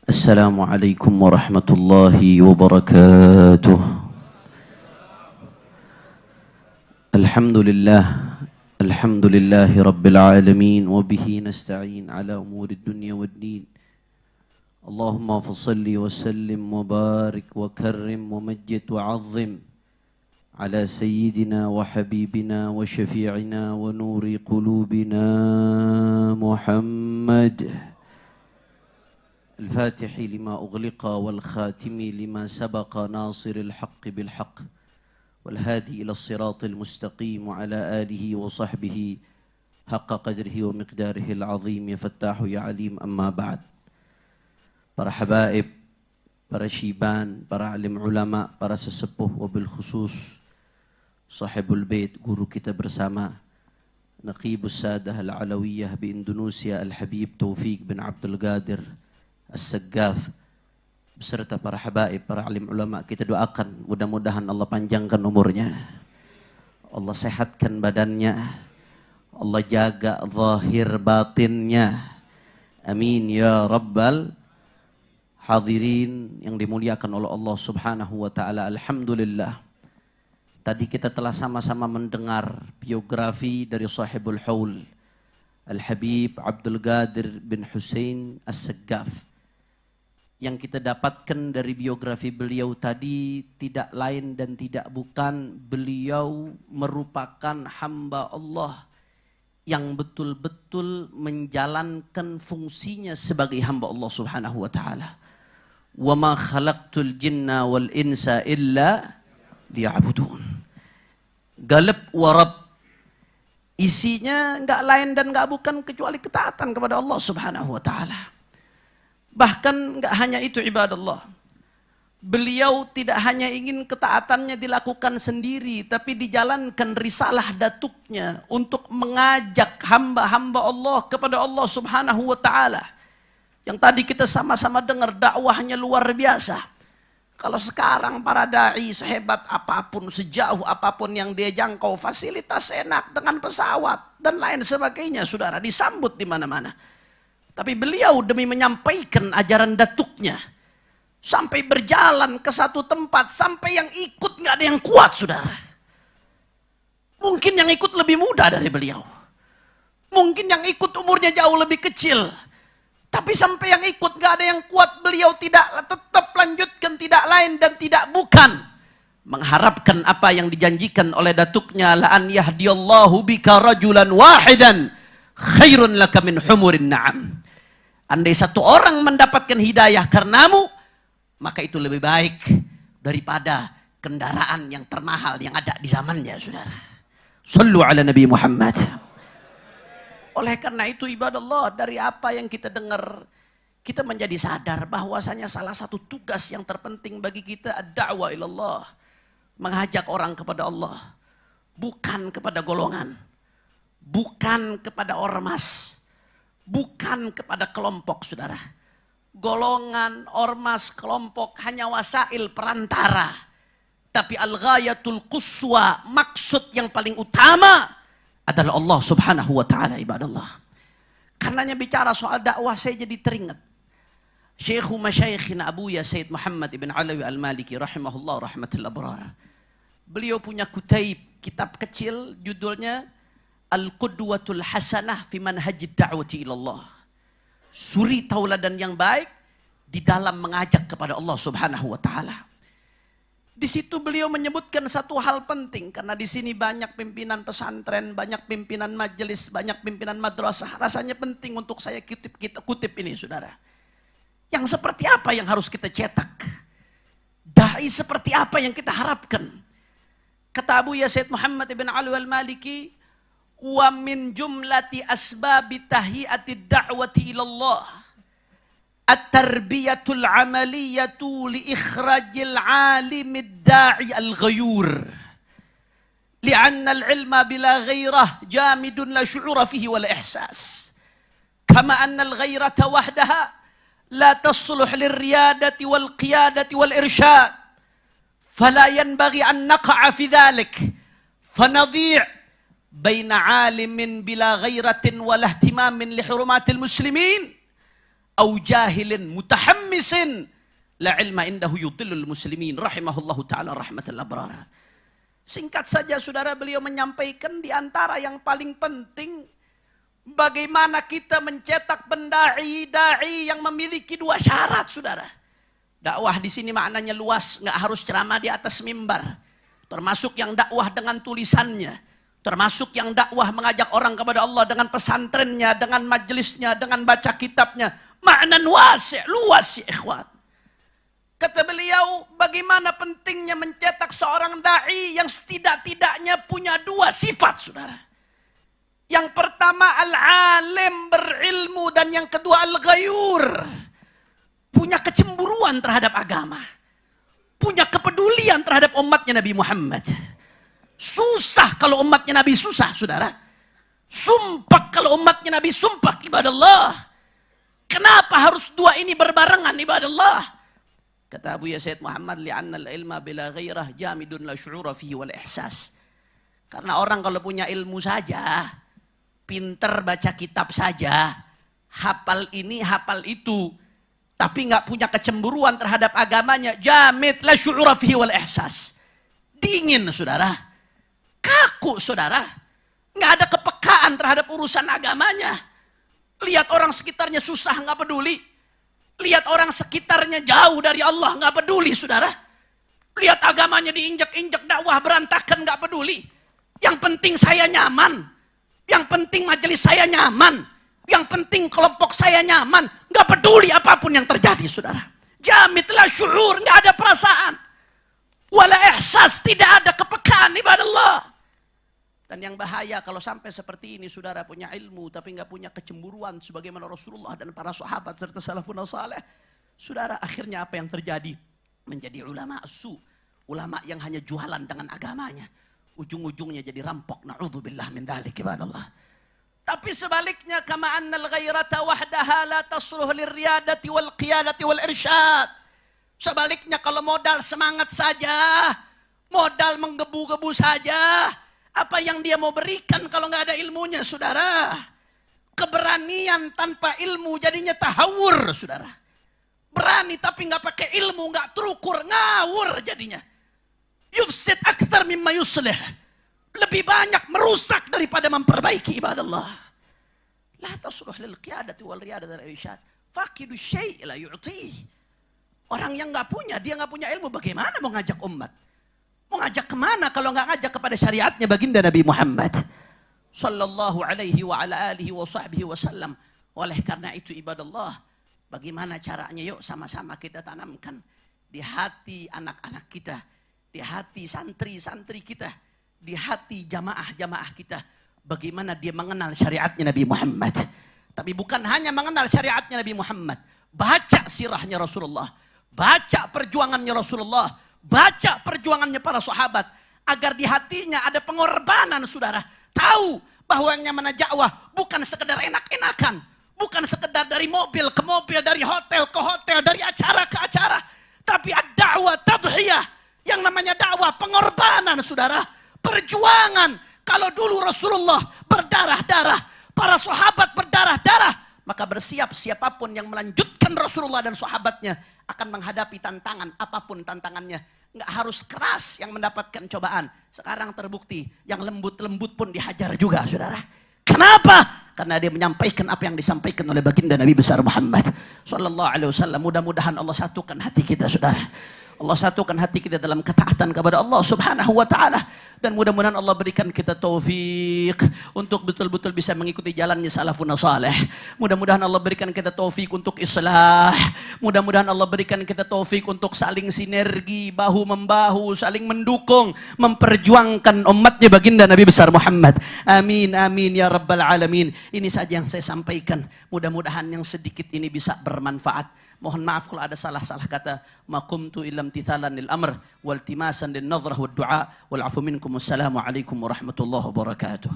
Assalamualaikum warahmatullahi wabarakatuh. Alhamdulillahi rabbil alamin wa bihi nasta'in ala umuri dunya waddin. Allahumma fasalli wa sallim wa barik wa karrim wa majjid wa azzim ala sayyidina wa habibina wa syafi'ina wa nuri qulubina Muhammad الفاتح لما أغلق والخاتم لما سبق ناصر الحق بالحق والهادي إلى الصراط المستقيم وعلى آله وصحبه حق قدره ومقداره العظيم يا فتاح يا عليم. أما بعد. Para habaib, para syiban, para alim ulama, para sesepuh, wabil khusus sahibul bait, guru kita bersama, Naqibus Sadah Al-Alawiyah di Indonesia, Al-Habib Taufiq bin Abdul Qadir As-Saggaf, beserta para habaib, para alim ulama, kita doakan mudah-mudahan Allah panjangkan umurnya, Allah sehatkan badannya, Allah jaga zahir batinnya, amin ya rabbal hadirin yang dimuliakan oleh Allah subhanahu wa ta'ala. Alhamdulillah, tadi kita telah sama-sama mendengar biografi dari sahibul haul Al-Habib Abdul Qadir bin Husain As-Saggaf. Yang kita dapatkan dari biografi beliau tadi tidak lain dan tidak bukan, beliau merupakan hamba Allah yang betul-betul menjalankan fungsinya sebagai hamba Allah subhanahu wa ta'ala. Wa ma khalaqtul jinna wal insa illa liya'budun. Galab warab, isinya enggak lain dan enggak bukan kecuali ketaatan kepada Allah subhanahu wa ta'ala. Bahkan enggak hanya itu ibadallah, beliau tidak hanya ingin ketaatannya dilakukan sendiri, tapi dijalankan risalah datuknya untuk mengajak hamba-hamba Allah kepada Allah subhanahu wa ta'ala. Yang tadi kita sama-sama dengar dakwahnya luar biasa. Kalau sekarang para da'i sehebat apapun, sejauh apapun yang dia jangkau, fasilitas enak dengan pesawat dan lain sebagainya, saudara, disambut di mana-mana. Tapi beliau demi menyampaikan ajaran datuknya, sampai berjalan ke satu tempat, sampai yang ikut nggak ada yang kuat, saudara. Mungkin yang ikut lebih muda dari beliau. Mungkin yang ikut umurnya jauh lebih kecil. Tapi sampai yang ikut nggak ada yang kuat, beliau tetap lanjutkan, tidak lain dan tidak bukan mengharapkan apa yang dijanjikan oleh datuknya, la an yahdiyallahu bika rajulan wahidan khairun laka min humurin na'am. Andai satu orang mendapatkan hidayah karenamu, maka itu lebih baik daripada kendaraan yang termahal yang ada di zamannya, saudara. Sallu ala Nabi Muhammad. Oleh karena itu ibadallah, dari apa yang kita dengar, kita menjadi sadar bahwasanya salah satu tugas yang terpenting bagi kita ad-da'wah ilallah, mengajak orang kepada Allah, bukan kepada golongan, bukan kepada ormas, bukan kepada kelompok, saudara. Golongan, ormas, kelompok hanya wasail perantara. Tapi al-ghayatul quswa, maksud yang paling utama adalah Allah subhanahu wa ta'ala, ibadallah. Karenanya bicara soal dakwah saya jadi teringat Syekhu Masyaikhina Abuya Sayyid Muhammad ibn Alawi Al-Maliki rahimahullah rahmatul abrar. Beliau punya kutaib, kitab kecil, judulnya Al-Qudwatul Hasanah fi manhajid da'wati ilallah. Suri tauladan yang baik di dalam mengajak kepada Allah subhanahu wa ta'ala. Di situ beliau menyebutkan satu hal penting, karena di sini banyak pimpinan pesantren, banyak pimpinan majelis, banyak pimpinan madrasah. Rasanya penting untuk saya kutip ini, saudara. Yang seperti apa yang harus kita cetak? Dai seperti apa yang kita harapkan? Kata Abu Ya Sayyid Muhammad ibn Alawi Al-Maliki, wa min jumlati asbabi tahiyati da'wati ilallah at-tarbiyatul amaliyatu li ikhrajil alimid da'i al-ghayur li'anna al-ilma bila ghairah jamidun la syu'ura fihi wala ihsas kama anna al-ghairata wahdaha la tasluh lirriyadati wal qiyadati wal irsyad fala yanbaghi an naqa'a fi dhalik fanadhi' baina alimin bila ghairatin wala ihtimamin li hurumatil muslimin au jahilin mutahammisin la ilma indahu yudillul muslimin rahimahullahu taala rahmatal abrar. Singkat saja saudara, beliau menyampaikan di antara yang paling penting bagaimana kita mencetak pendai-dai yang memiliki dua syarat saudara. Dakwah di sini maknanya luas, nggak harus ceramah di atas mimbar. Termasuk yang dakwah dengan tulisannya, termasuk yang dakwah mengajak orang kepada Allah dengan pesantrennya, dengan majelisnya, dengan baca kitabnya. Makna wasi', luas ya ikhwan. Kata beliau, bagaimana pentingnya mencetak seorang da'i yang setidak-tidaknya punya dua sifat saudara. Yang pertama al-alim, berilmu, dan yang kedua al-ghayur, punya kecemburuan terhadap agama, punya kepedulian terhadap umatnya Nabi Muhammad. Susah kalau umatnya Nabi susah saudara. Sumpah kalau umatnya Nabi sumpah ibadah Allah. Kenapa harus dua ini berbarengan ibadah Allah? Kata Abu Yazid Muhammad, li'anna al-ilma bila ghairah jamidun la syu'ura fihi wal ihsas. Karena orang kalau punya ilmu saja, pinter baca kitab saja, hafal ini, hafal itu, tapi nggak punya kecemburuan terhadap agamanya, jamid la syu'ura fihi wal ihsas. Dingin saudara, kaku saudara, nggak ada kepekaan terhadap urusan agamanya. Lihat orang sekitarnya susah nggak peduli. Lihat orang sekitarnya jauh dari Allah, nggak peduli saudara. Lihat agamanya diinjak-injak, dakwah berantakan, nggak peduli. Yang penting saya nyaman, yang penting majelis saya nyaman, yang penting kelompok saya nyaman, nggak peduli apapun yang terjadi saudara. Jamitlah syuur, nggak ada perasaan, wala ihsas, tidak ada kepekaan ibadah Allah. Dan yang bahaya kalau sampai seperti ini saudara, punya ilmu tapi nggak punya kecemburuan sebagaimana Rasulullah dan para sahabat serta salafun saleh. Saudara, akhirnya apa yang terjadi? Menjadi ulama su, ulama yang hanya jualan dengan agamanya. Ujung-ujungnya jadi rampok, na'udzubillah min dzalik ibadallah. Tapi sebaliknya, kama annal ghairata wahdaha la tasluh lirriyadati wal qiyadati wal irsyad. Sebaliknya kalau modal semangat saja, modal menggebu-gebu saja, apa yang dia mau berikan kalau nggak ada ilmunya saudara? Keberanian tanpa ilmu jadinya tahawur saudara. Berani tapi nggak pakai ilmu, nggak terukur, ngawur jadinya. Yufsid akthar mimma yuslih. Lebih banyak merusak daripada memperbaiki ibadah Allah. La tasluh lil qiyadati wal riyadati wal irsyad. Faqidu syai' la yu'ti. Orang yang nggak punya, dia nggak punya ilmu, bagaimana mau ngajak umat? Mau ngajak kemana kalau nggak ngajak kepada syariatnya baginda Nabi Muhammad sallallahu alaihi wa ala alihi wa sahbihi wasallam. Oleh karena itu ibadah Allah, bagaimana caranya? Yuk sama-sama kita tanamkan di hati anak-anak kita, di hati santri-santri kita, di hati jamaah-jamaah kita, bagaimana dia mengenal syariatnya Nabi Muhammad. Tapi bukan hanya mengenal syariatnya Nabi Muhammad, baca sirahnya Rasulullah, baca perjuangannya Rasulullah, baca perjuangannya para sahabat, agar di hatinya ada pengorbanan saudara. Tahu bahwa yang namanya dakwah bukan sekedar enak-enakan, bukan sekedar dari mobil ke mobil, dari hotel ke hotel, dari acara ke acara, tapi ad-da'wah tadhiyah. Yang namanya dakwah pengorbanan saudara, perjuangan. Kalau dulu Rasulullah berdarah-darah, para sahabat berdarah-darah, maka bersiap siapapun yang melanjutkan Rasulullah dan sahabatnya akan menghadapi tantangan, apapun tantangannya. Nggak harus keras yang mendapatkan cobaan. Sekarang terbukti yang lembut-lembut pun dihajar juga saudara. Kenapa? Karena dia menyampaikan apa yang disampaikan oleh baginda Nabi besar Muhammad sallallahu alaihi wasallam. Mudah-mudahan Allah satukan hati kita saudara. Allah satukan hati kita dalam ketaatan kepada Allah subhanahu wa ta'ala. Dan mudah-mudahan Allah berikan kita taufik untuk betul-betul bisa mengikuti jalannya salafun salih. Mudah-mudahan Allah berikan kita taufik untuk islah. Mudah-mudahan Allah berikan kita taufik untuk saling sinergi, bahu-membahu, saling mendukung, memperjuangkan umatnya baginda Nabi besar Muhammad. Amin, amin ya rabbal alamin. Ini saja yang saya sampaikan. Mudah-mudahan yang sedikit ini bisa bermanfaat. Mohon maaf kalau ada salah-salah kata. Ma qumtu illam tithalan lil amr wal timasan lin nadrah wad du'a wal afu minkum. Wassalamualaikum warahmatullahi wabarakatuh.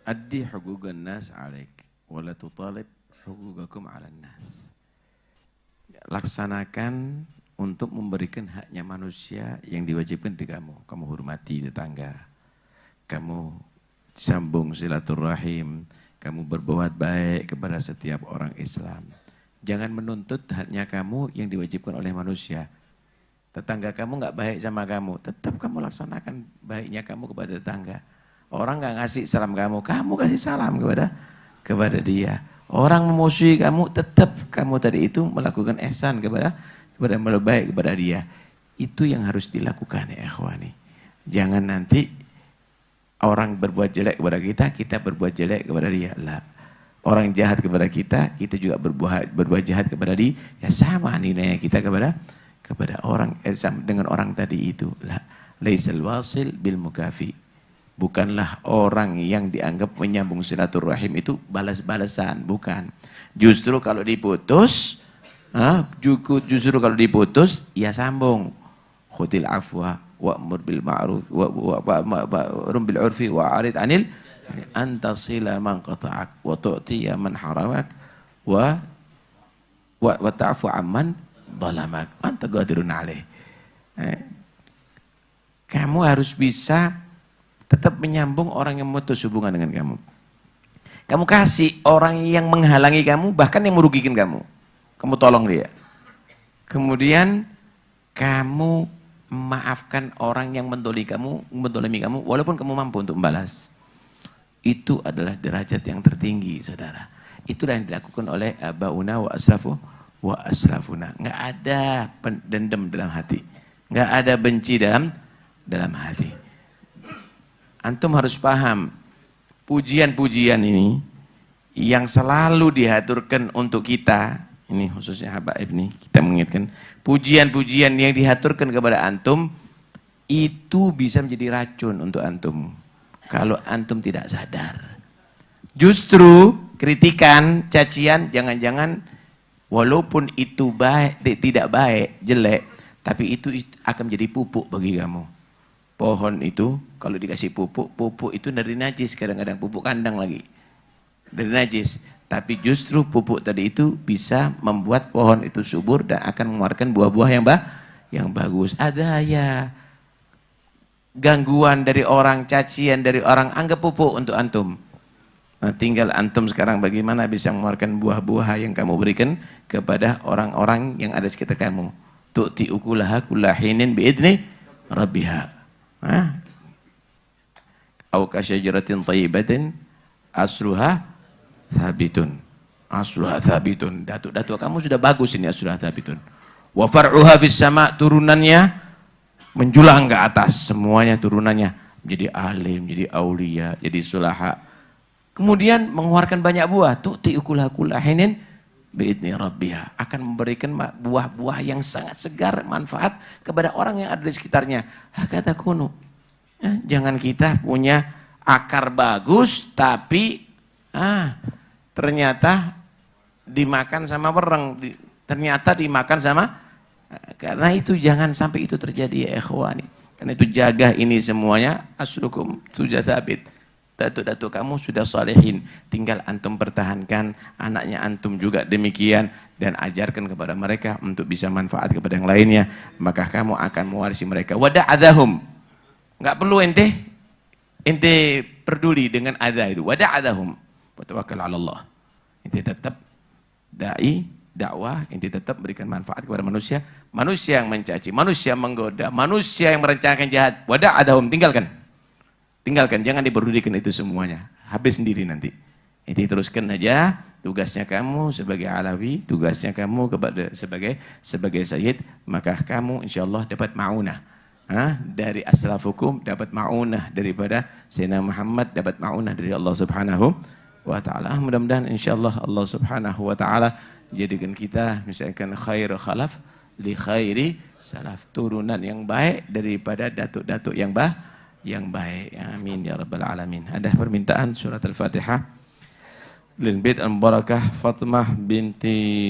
Addi huquqan nas 'alaik wa la tutalib huquqakum 'alan nas. Laksanakan untuk memberikan haknya manusia yang diwajibkan di kamu. Kamu hormati tetangga, kamu sambung silaturahim, kamu berbuat baik kepada setiap orang Islam. Jangan menuntut hanya kamu yang diwajibkan oleh manusia. Tetangga kamu nggak baik sama kamu, tetap kamu laksanakan baiknya kamu kepada tetangga. Orang nggak ngasih salam kamu, kamu kasih salam kepada dia. Orang memusuhi kamu, tetap kamu tadi itu melakukan ihsan kepada baik kepada dia. Itu yang harus dilakukan ya ikhwani. Jangan nanti orang berbuat jelek kepada kita, kita berbuat jelek kepada dia. Lah. Orang jahat kepada kita, kita juga berbuat jahat kepada dia. Ya sama nilainya kita kepada orang dengan orang tadi itu. La. Laisal wasil bil mukafi. Bukanlah orang yang dianggap menyambung silaturahim itu balas-balasan, bukan. Justru kalau diputus, ya sambung. Khutil afwa wa'mur bil ma'ruf wa'mur bil 'urfi wa'arid 'anil antasila man qata'ak wa tu'tiya man haramak wa ta'fu 'amman dhalamak anta qadirun 'alaih. Kamu harus bisa tetap menyambung orang yang memutus hubungan dengan kamu. Kamu kasih orang yang menghalangi kamu, bahkan yang merugikan kamu. Kamu tolong dia. Kemudian kamu maafkan orang yang mendolimi kamu, walaupun kamu mampu untuk membalas. Itu adalah derajat yang tertinggi, saudara. Itulah yang dilakukan oleh abauna wa aslafuna. Nggak ada dendam dalam hati, nggak ada benci dalam hati. Antum harus paham, pujian-pujian ini yang selalu dihaturkan untuk kita, ini khususnya habaib nih, kita mengingatkan, pujian-pujian yang dihaturkan kepada antum, itu bisa menjadi racun untuk antum. Kalau antum tidak sadar. Justru kritikan, cacian, jangan-jangan walaupun itu baik, tidak baik, jelek, tapi itu akan menjadi pupuk bagi kamu. Pohon itu kalau dikasih pupuk itu dari najis, kadang-kadang pupuk kandang lagi dari najis, tapi justru pupuk tadi itu bisa membuat pohon itu subur dan akan mengeluarkan buah-buah yang bagus. Ada ya gangguan dari orang, cacian dari orang, anggap pupuk untuk antum. Nah, tinggal antum sekarang bagaimana bisa mengeluarkan buah-buah yang kamu berikan kepada orang-orang yang ada sekitar kamu. Tu'ti ukulaha kullahinin biidni rabbiha. Au kasyajaratin thayyibatin asluha thabitun. Asluha thabitun. Datuk-datuk kamu sudah bagus ini asluha thabitun. Wa far'uha fis sama, turunannya menjulang ke atas, semuanya turunannya menjadi alim, jadi aulia, jadi sulaha. Kemudian mengeluarkan banyak buah. Tu'ti ukulaha kullahinin biidni rabbiha, akan memberikan buah-buah yang sangat segar, manfaat kepada orang yang ada di sekitarnya. Hakata kunu. Jangan kita punya akar bagus tapi ternyata dimakan sama bereng, ternyata dimakan sama, karena itu jangan sampai itu terjadi ya ikhwani. Karena itu jaga ini semuanya, aslukum sudah sabit. Datuk-datuk kamu sudah salihin, tinggal antum pertahankan, anaknya antum juga demikian, dan ajarkan kepada mereka untuk bisa manfaat kepada yang lainnya, maka kamu akan mewarisi mereka. Wada'adhahum, nggak perlu ente peduli dengan adha itu. Wada'adhahum, watawakkal 'ala Allah. Ente tetap dai, dakwah, ente tetap berikan manfaat kepada manusia. Manusia yang mencaci, manusia menggoda, manusia yang merencanakan jahat, wada'adhahum, tinggalkan, jangan dipedulikan itu semuanya. Habis sendiri nanti. Ini teruskan aja tugasnya kamu sebagai alawi, tugasnya kamu sebagai sayyid, maka kamu insyaallah dapat ma'unah. Dari aslafukum dapat ma'unah daripada Sayyidina Muhammad, dapat ma'unah dari Allah Subhanahu wa taala. Mudah-mudahan insyaallah Allah Subhanahu wa taala jadikan kita misalkan khairu khalaf li khairi salaf, turunan yang baik daripada datuk-datuk yang baik. Amin ya rabbal alamin. Ada permintaan surat Al-Fatihah lil bait al-barakah Fatimah binti